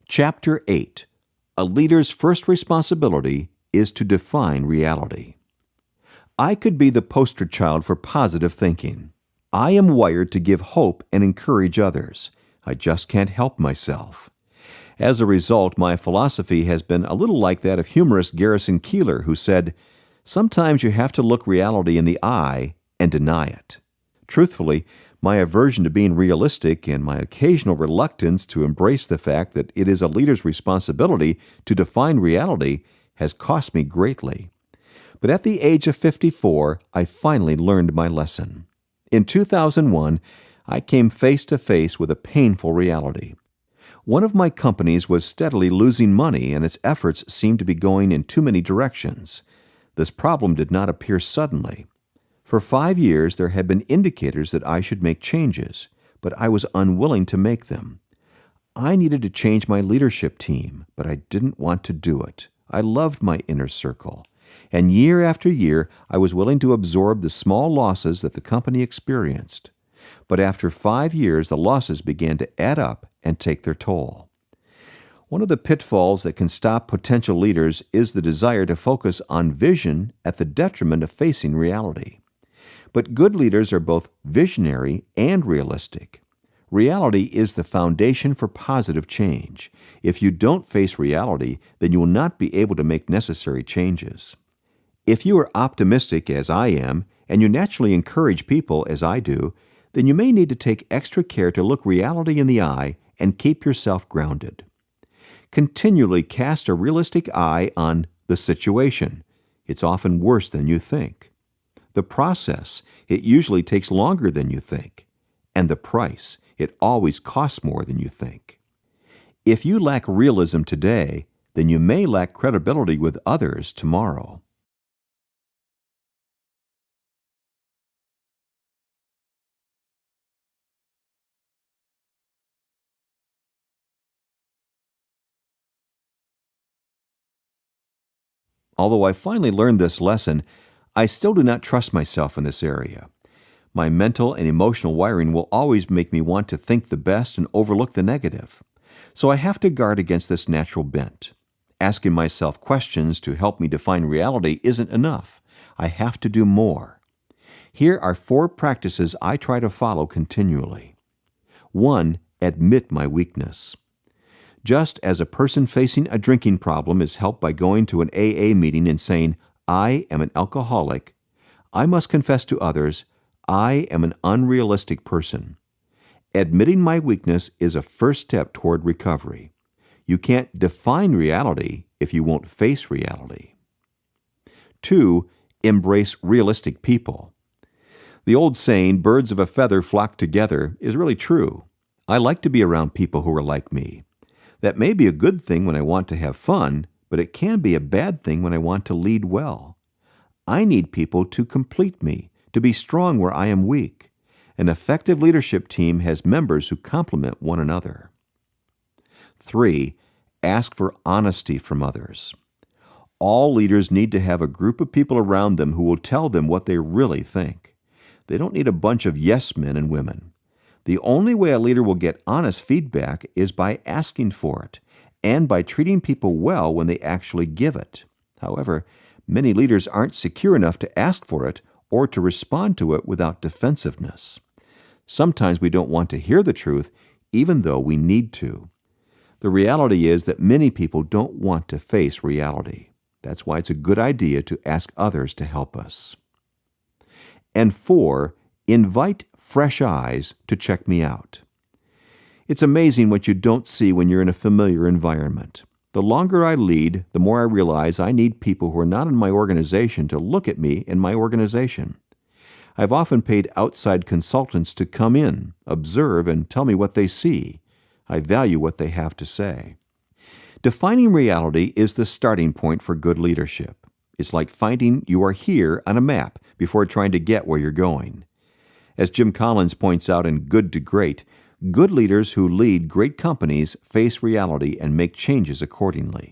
Chapter 8. A leader's first responsibility is to define reality. I could be the poster child for positive thinking. I am wired to give hope and encourage others. I just can't help myself. As a result, my philosophy has been a little like that of humorist Garrison Keillor, who said, "Sometimes you have to look reality in the eye and deny it." Truthfully, my aversion to being realistic and my occasional reluctance to embrace the fact that it is a leader's responsibility to define reality has cost me greatly. But at the age of 54, I finally learned my lesson. In 2001, I came face to face with a painful reality. One of my companies was steadily losing money, and its efforts seemed to be going in too many directions. This problem did not appear suddenly. For 5 years, there had been indicators that I should make changes, but I was unwilling to make them. I needed to change my leadership team, but I didn't want to do it. I loved my inner circle, and year after year, I was willing to absorb the small losses that the company experienced. But after 5 years, the losses began to add up and take their toll. One of the pitfalls that can stop potential leaders is the desire to focus on vision at the detriment of facing reality. But good leaders are both visionary and realistic. Reality is the foundation for positive change. If you don't face reality, then you will not be able to make necessary changes. If you are optimistic, as I am, and you naturally encourage people, as I do, then you may need to take extra care to look reality in the eye and keep yourself grounded. Continually cast a realistic eye on the situation. It's often worse than you think. The process, it usually takes longer than you think. And the price, it always costs more than you think. If you lack realism today, then you may lack credibility with others tomorrow. Although I finally learned this lesson, I still do not trust myself in this area. My mental and emotional wiring will always make me want to think the best and overlook the negative. So I have to guard against this natural bent. Asking myself questions to help me define reality isn't enough. I have to do more. Here are 4 practices I try to follow continually. 1. Admit my weakness. Just as a person facing a drinking problem is helped by going to an AA meeting and saying, "I am an alcoholic," I must confess to others, I am an unrealistic person. Admitting my weakness is a first step toward recovery. You can't define reality if you won't face reality. 2. Embrace realistic people. The old saying, "Birds of a feather flock together," is really true. I like to be around people who are like me. That may be a good thing when I want to have fun, but it can be a bad thing when I want to lead well. I need people to complete me, to be strong where I am weak. An effective leadership team has members who complement one another. 3. Ask for honesty from others. All leaders need to have a group of people around them who will tell them what they really think. They don't need a bunch of yes men and women. The only way a leader will get honest feedback is by asking for it, and by treating people well when they actually give it. However, many leaders aren't secure enough to ask for it or to respond to it without defensiveness. Sometimes we don't want to hear the truth, even though we need to. The reality is that many people don't want to face reality. That's why it's a good idea to ask others to help us. And 4, invite fresh eyes to check me out. It's amazing what you don't see when you're in a familiar environment. The longer I lead, the more I realize I need people who are not in my organization to look at me in my organization. I've often paid outside consultants to come in, observe, and tell me what they see. I value what they have to say. Defining reality is the starting point for good leadership. It's like finding you are here on a map before trying to get where you're going. As Jim Collins points out in Good to Great, good leaders who lead great companies face reality and make changes accordingly.